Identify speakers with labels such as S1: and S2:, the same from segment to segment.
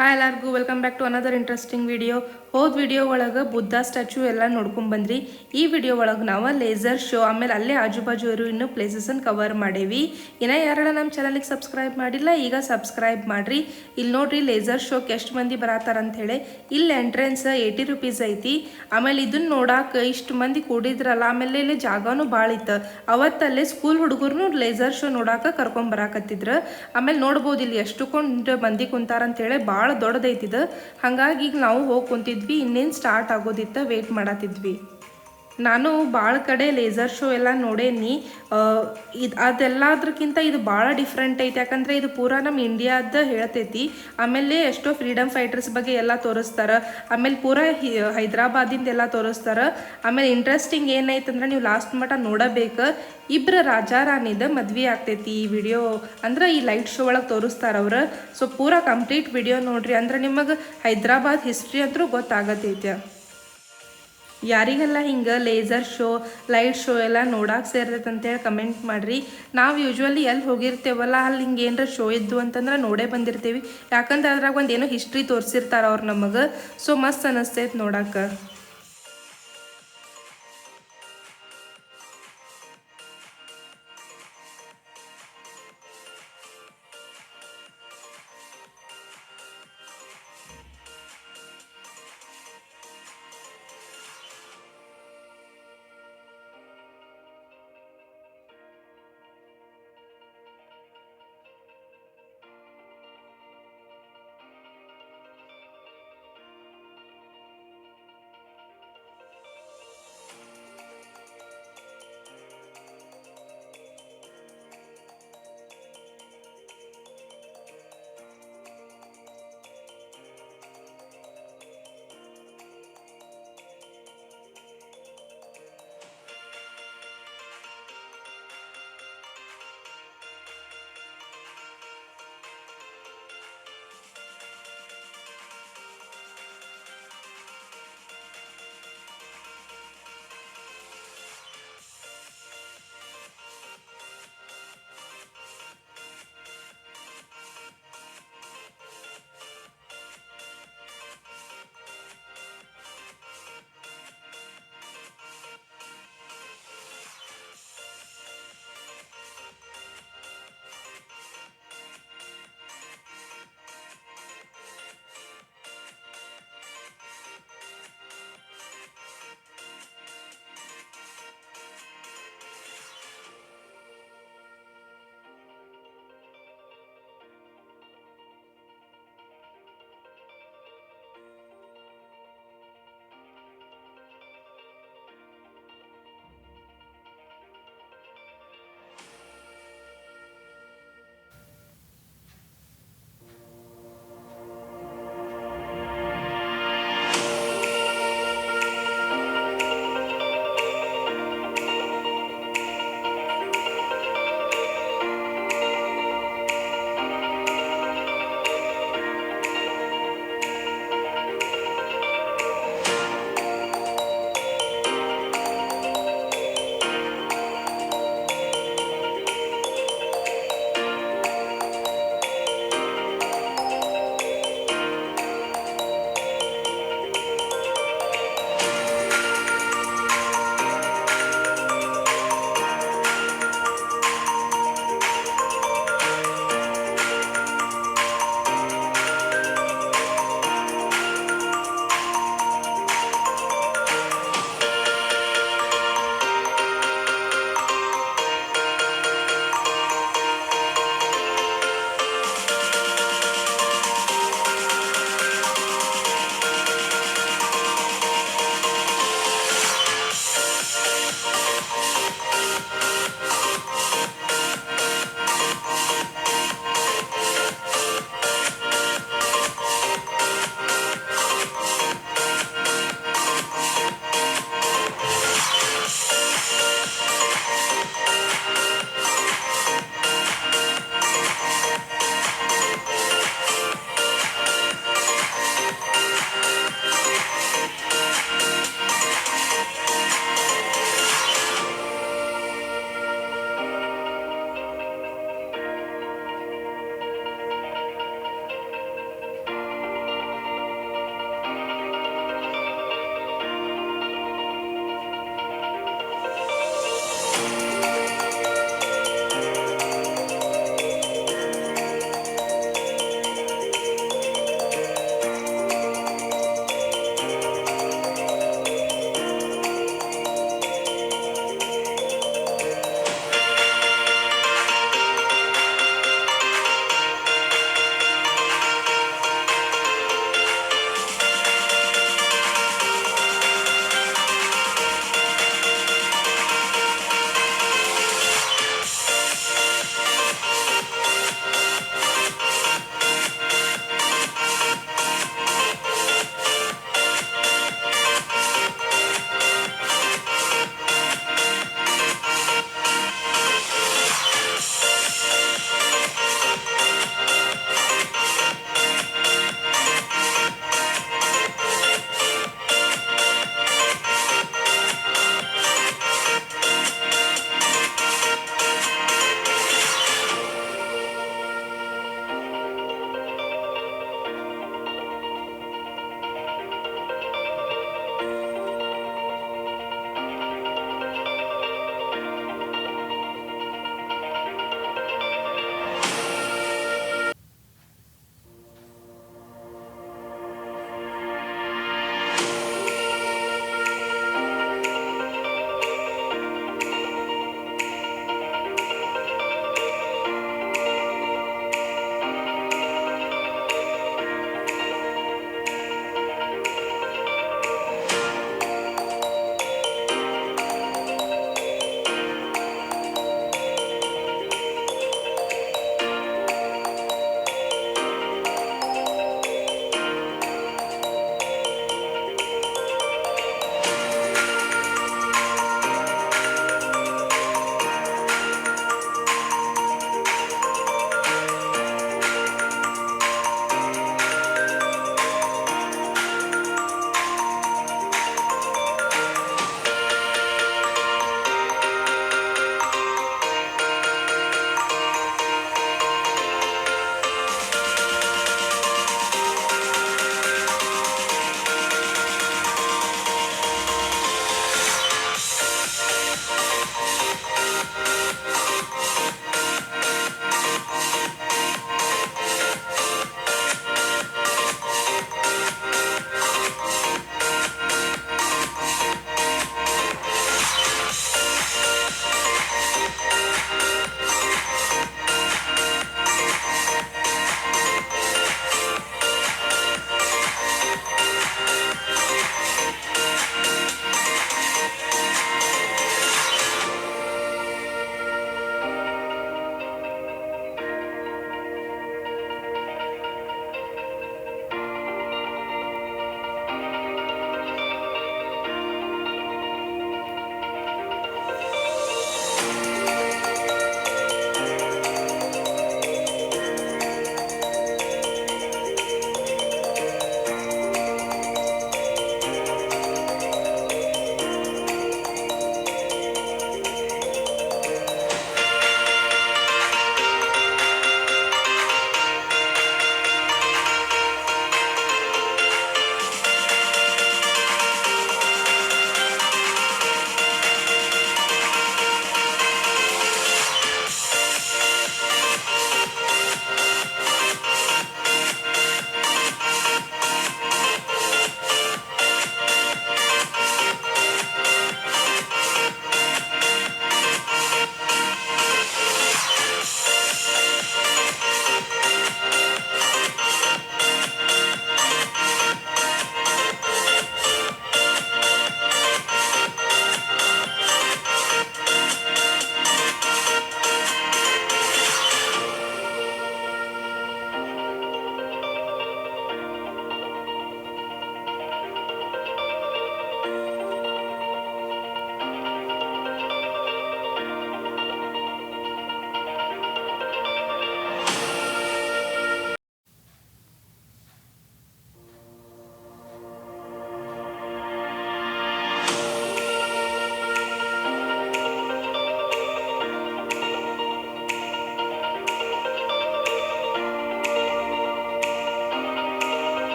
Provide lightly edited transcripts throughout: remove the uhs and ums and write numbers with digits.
S1: Hi ಎಲ್ಲರಿಗೂ welcome back to another interesting video. ಹೋದ video ಒಳಗೆ ಬುದ್ಧ ಸ್ಟ್ಯಾಚ್ಯೂ ಎಲ್ಲ ನೋಡ್ಕೊಂಡು ಬಂದ್ರಿ. ಈ ವಿಡಿಯೋ ಒಳಗೆ ನಾವು ಲೇಸರ್ ಶೋ ಆಮೇಲೆ ಅಲ್ಲೇ ಆಜು ಬಾಜು ಇರೋ ಇನ್ನೂ ಪ್ಲೇಸಸನ್ನು ಕವರ್ ಮಾಡೇವಿ. ಇನ್ನು ಯಾರೆಲ್ಲ ನಮ್ಮ ಚಾನಲಿಗೆ ಸಬ್ಸ್ಕ್ರೈಬ್ ಮಾಡಿಲ್ಲ ಈಗ ಸಬ್ಸ್ಕ್ರೈಬ್ ಮಾಡಿರಿ. ಇಲ್ಲಿ ನೋಡ್ರಿ ಲೇಸರ್ ಶೋಕ್ಕೆ ಎಷ್ಟು ಮಂದಿ ಬರತ್ತಾರ ಅಂಥೇಳಿ. ಇಲ್ಲಿ ಎಂಟ್ರೆನ್ಸ್ 80 ರೂಪೀಸ್ ಐತಿ. ಆಮೇಲೆ ಇದನ್ನ ನೋಡಾಕ ಇಷ್ಟು ಮಂದಿ ಕೂಡಿದ್ರಲ್ಲ, ಆಮೇಲೆ ಇಲ್ಲಿ ಜಾಗನೂ ಭಾಳ ಇತ್ತು. ಅವತ್ತಲ್ಲೇ ಸ್ಕೂಲ್ ಹುಡುಗರು ಲೇಸರ್ ಶೋ ನೋಡಾಕ ಕರ್ಕೊಂಬರಾಕತ್ತಿದ್ರು. ಆಮೇಲೆ ನೋಡ್ಬೋದು ಇಲ್ಲಿ ಎಷ್ಟು ಮಂದಿ ಕುಂತಾರ ಅಂತೇಳಿ ಭಾಳ ದೊಡ್ಡದೈತಿದು. ಹಾಗಾಗಿ ಈಗ ನಾವು ಹೋಗಿ ಕುಂತಿದ್ವಿ, ಇನ್ನೇನು ಸ್ಟಾರ್ಟ್ ಆಗೋದಿತ್ತು, ವೇಟ್ ಮಾಡತ್ತಿದ್ವಿ. ನಾನು ಭಾಳ ಕಡೆ ಲೇಸರ್ ಶೋ ಎಲ್ಲ ನೋಡೇನಿ. ಅದೆಲ್ಲದಕ್ಕಿಂತ ಇದು ಭಾಳ ಡಿಫ್ರೆಂಟ್ ಐತಿ. ಯಾಕಂದರೆ ಇದು ಪೂರಾ ನಮ್ಮ ಇಂಡಿಯಾದ ಹೇಳ್ತೈತಿ. ಆಮೇಲೆ ಎಷ್ಟೋ ಫ್ರೀಡಮ್ ಫೈಟರ್ಸ್ ಬಗ್ಗೆ ಎಲ್ಲ ತೋರಿಸ್ತಾರೆ. ಆಮೇಲೆ ಪೂರಾ ಹೈದ್ರಾಬಾದಿಂದ ಎಲ್ಲ ತೋರಿಸ್ತಾರೆ. ಆಮೇಲೆ ಇಂಟ್ರೆಸ್ಟಿಂಗ್ ಏನೈತಂದ್ರೆ ನೀವು ಲಾಸ್ಟ್ ಮಟ್ಟ ನೋಡಬೇಕು. ಇಬ್ಬರು ರಾಜಾ ರಾಣಿದ ಮದ್ವೆ ಆಗ್ತೈತಿ ಈ ವಿಡಿಯೋ. ಅಂದ್ರೆ ಈ ಲೈಟ್ ಶೋ ಒಳಗೆ ತೋರಿಸ್ತಾರೆ ಅವ್ರು. ಸೊ ಪೂರಾ ಕಂಪ್ಲೀಟ್ ವಿಡಿಯೋ ನೋಡ್ರಿ, ಅಂದ್ರೆ ನಿಮಗೆ ಹೈದ್ರಾಬಾದ್ ಹಿಸ್ಟ್ರಿ ಅಂತೂ ಗೊತ್ತಾಗತ್ತೈತೆ. ಯಾರಿಗೆಲ್ಲ ಹಿಂಗೆ ಲೇಸರ್ ಶೋ ಲೈಟ್ ಶೋ ಎಲ್ಲ ನೋಡಕ್ಕೆ ಸೇರ್ತೈತೆ ಅಂತೇಳಿ ಕಮೆಂಟ್ ಮಾಡಿರಿ. ನಾವು ಯೂಶ್ವಲಿ ಎಲ್ಲಿ ಹೋಗಿರ್ತೇವಲ್ಲ ಅಲ್ಲಿ ಹಿಂಗೆ ಏನರ ಶೋ ಇದ್ದು ಅಂತಂದ್ರೆ ನೋಡೇ ಬಂದಿರ್ತೀವಿ. ಯಾಕಂದ್ರೆ ಅದ್ರಾಗ ಒಂದು ಏನೋ ಹಿಸ್ಟ್ರಿ ತೋರಿಸಿರ್ತಾರೆ ಅವ್ರು ನಮಗೆ. ಸೊ ಮಸ್ತ್ ಅನ್ನಿಸ್ತೈತೆ ನೋಡಕ್ಕೆ.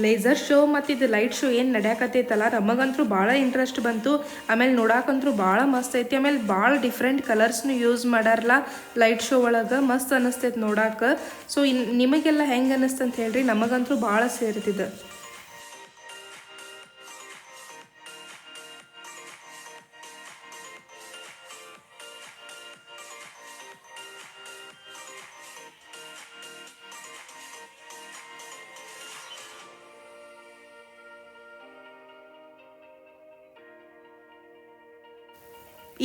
S1: ಲೇಸರ್ ಶೋ ಮತ್ತು ಇದು ಲೈಟ್ ಶೋ ಏನು ನಡೆಯಕತ್ತೈತಲ್ಲ ನಮಗಂತೂ ಭಾಳ ಇಂಟ್ರೆಸ್ಟ್ ಬಂತು. ಆಮೇಲೆ ನೋಡಾಕಂತೂ ಭಾಳ ಮಸ್ತ್ ಐತಿ. ಆಮೇಲೆ ಭಾಳ ಡಿಫ್ರೆಂಟ್ ಕಲರ್ಸ್ನು ಯೂಸ್ ಮಾಡ್ಯಾರಲ್ಲ ಲೈಟ್ ಶೋ ಒಳಗೆ, ಮಸ್ತ್ ಅನ್ನಿಸ್ತೈತೆ ನೋಡಾಕ. ಸೊ ನಿಮಗೆಲ್ಲ ಹೆಂಗೆ ಅನ್ನಿಸ್ತಂತ ಹೇಳ್ರಿ, ನಮಗಂತೂ ಭಾಳ ಸೇರ್ತಿದೆ.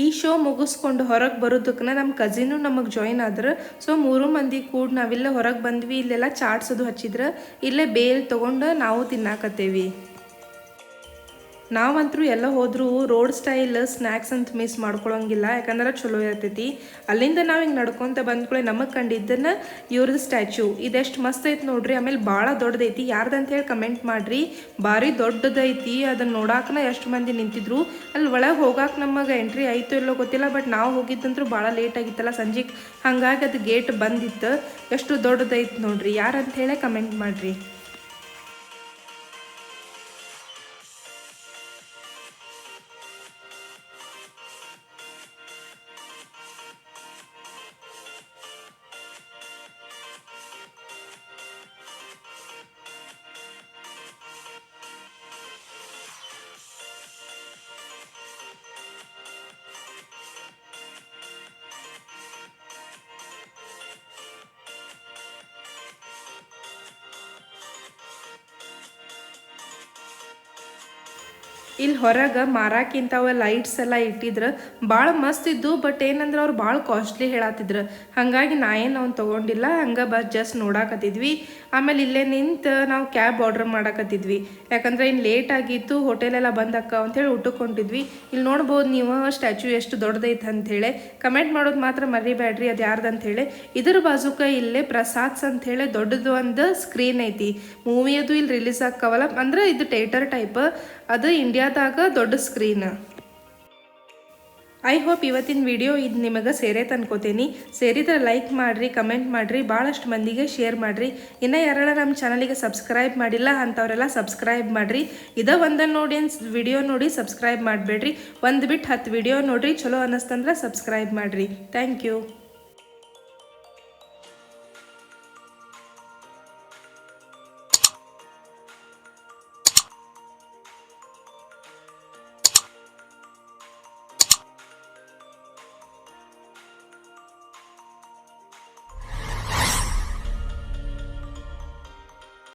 S1: ಈ ಶೋ ಮುಗಿಸ್ಕೊಂಡು ಹೊರಗೆ ಬರೋದಕ್ಕೆ ನಮ್ಮ ಕಸಿನು ನಮಗೆ ಜಾಯಿನ್ ಆದ್ರೆ. ಸೊ 3 ಮಂದಿ ಕೂಡ ನಾವಿಲ್ಲೇ ಹೊರಗೆ ಬಂದ್ವಿ. ಇಲ್ಲೆಲ್ಲ ಚಾಟ್ಸ್ ಅದು ಹಚ್ಚಿದ್ರೆ ಇಲ್ಲೇ ಬೇಲ್ ತೊಗೊಂಡು ನಾವು ತಿನ್ನಾಕತ್ತೇವಿ. ನಾವಂತರೂ ಎಲ್ಲ ಹೋದರೂ ರೋಡ್ ಸ್ಟೈಲ್ ಸ್ನ್ಯಾಕ್ಸ್ ಅಂತ ಮಿಸ್ ಮಾಡ್ಕೊಳಂಗಿಲ್ಲ, ಯಾಕಂದ್ರೆ ಚಲೋ ಇರ್ತೈತಿ. ಅಲ್ಲಿಂದ ನಾವು ಹಿಂಗೆ ನಡ್ಕೊತ ಬಂದ್ಕೊಳ್ಳಿ ನಮಗೆ ಕಂಡಿದ್ದನ್ನು ಇವ್ರದ್ದು ಸ್ಟ್ಯಾಚ್ಯೂ ಇದೆಷ್ಟು ಮಸ್ತ್ ಐತಿ ನೋಡ್ರಿ. ಆಮೇಲೆ ಭಾಳ ದೊಡ್ಡದೈತಿ. ಯಾರ್ದಂತ ಹೇಳಿ ಕಮೆಂಟ್ ಮಾಡಿರಿ. ಭಾರಿ ದೊಡ್ಡದೈತಿ. ಅದನ್ನು ನೋಡಾಕನ ಎಷ್ಟು ಮಂದಿ ನಿಂತಿದ್ರು. ಅಲ್ಲಿ ಒಳಗೆ ಹೋಗಾಕೆ ನಮಗೆ ಎಂಟ್ರಿ ಆಯಿತು ಇಲ್ಲೋ ಗೊತ್ತಿಲ್ಲ, ಬಟ್ ನಾವು ಹೋಗಿದ್ದಂತೂ ಭಾಳ ಲೇಟ್ ಆಗಿತ್ತಲ್ಲ ಸಂಜೆಗೆ, ಹಾಗಾಗಿ ಅದು ಗೇಟ್ ಬಂದಿತ್ತು. ಎಷ್ಟು ದೊಡ್ಡದೈತಿ ನೋಡ್ರಿ. ಯಾರಂತ ಹೇಳಿ ಕಮೆಂಟ್ ಮಾಡಿರಿ. ಇಲ್ಲಿ ಹೊರಗೆ ಮಾರಾಕಿಂತವ ಲೈಟ್ಸ್ ಎಲ್ಲ ಇಟ್ಟಿದ್ರು, ಭಾಳ ಮಸ್ತ್ ಇದ್ದು. ಬಟ್ ಏನಂದ್ರೆ ಅವ್ರು ಭಾಳ ಕಾಸ್ಟ್ಲಿ ಹೇಳತ್ತಿದ್ರು, ಹಾಗಾಗಿ ನಾ ಏನು ಅವ್ನು ತೊಗೊಂಡಿಲ್ಲ. ಹಂಗೆ ಜಸ್ಟ್ ನೋಡಾಕತ್ತಿದ್ವಿ. ಆಮೇಲೆ ಇಲ್ಲೇ ನಿಂತು ನಾವು ಕ್ಯಾಬ್ ಆರ್ಡ್ರ್ ಮಾಡಾಕತ್ತಿದ್ವಿ, ಯಾಕಂದ್ರೆ ಇನ್ನು ಲೇಟ್ ಆಗಿತ್ತು, ಹೋಟೆಲೆಲ್ಲ ಬಂದಕ್ಕ ಅಂಥೇಳಿ ಊಟಕ್ಕೆ ಹೊಂಟಿದ್ವಿ. ಇಲ್ಲಿ ನೋಡ್ಬೋದು ನೀವು ಸ್ಟ್ಯಾಚ್ಯೂ ಎಷ್ಟು ದೊಡ್ಡದೈತೆ ಅಂಥೇಳಿ. ಕಮೆಂಟ್ ಮಾಡೋದು ಮಾತ್ರ ಮರಿಬೇಡ್ರಿ ಅದು ಯಾರ್ದು ಅಂಥೇಳಿ. ಇದ್ರ ಬಾಜುಕ ಇಲ್ಲೇ ಪ್ರಸಾದ್ಸ್ ಅಂಥೇಳಿ ದೊಡ್ಡದು ಒಂದು ಸ್ಕ್ರೀನ್ ಐತಿ. ಮೂವಿ ಅದು ಇಲ್ಲಿ ರಿಲೀಸ್ ಆಕ್ಕವಲ್ಲ, ಅಂದ್ರೆ ಇದು ಥಿಯೇಟರ್ ಟೈಪ್, ಅದು ಇಂಡಿಯಾದಾಗ ದೊಡ್ಡ ಸ್ಕ್ರೀನ್. ಐ ಹೋಪ್ ಇವತ್ತಿನ ವಿಡಿಯೋ ಇದು ನಿಮಗೆ ಸೇರೈತೆ ಅನ್ಕೋತೀನಿ. ಸೇರಿದ್ರೆ ಲೈಕ್ ಮಾಡಿರಿ, ಕಮೆಂಟ್ ಮಾಡಿರಿ, ಭಾಳಷ್ಟು ಮಂದಿಗೆ ಶೇರ್ ಮಾಡಿರಿ. ಇನ್ನೂ ಯಾರೆಲ್ಲ ನಮ್ಮ ಚಾನಲಿಗೆ ಸಬ್ಸ್ಕ್ರೈಬ್ ಮಾಡಿಲ್ಲ ಅಂಥವರೆಲ್ಲ ಸಬ್ಸ್ಕ್ರೈಬ್ ಮಾಡಿರಿ. ಇದೇ ಒಂದನ್ನು ನೋಡಿ ವಿಡಿಯೋ ನೋಡಿ ಸಬ್ಸ್ಕ್ರೈಬ್ ಮಾಡಬೇಡ್ರಿ. ಒಂದು ಬಿಟ್ಟು 10 ವಿಡಿಯೋ ನೋಡಿರಿ, ಚಲೋ ಅನ್ನಿಸ್ತಂದ್ರೆ ಸಬ್ಸ್ಕ್ರೈಬ್ ಮಾಡಿರಿ. Thank you.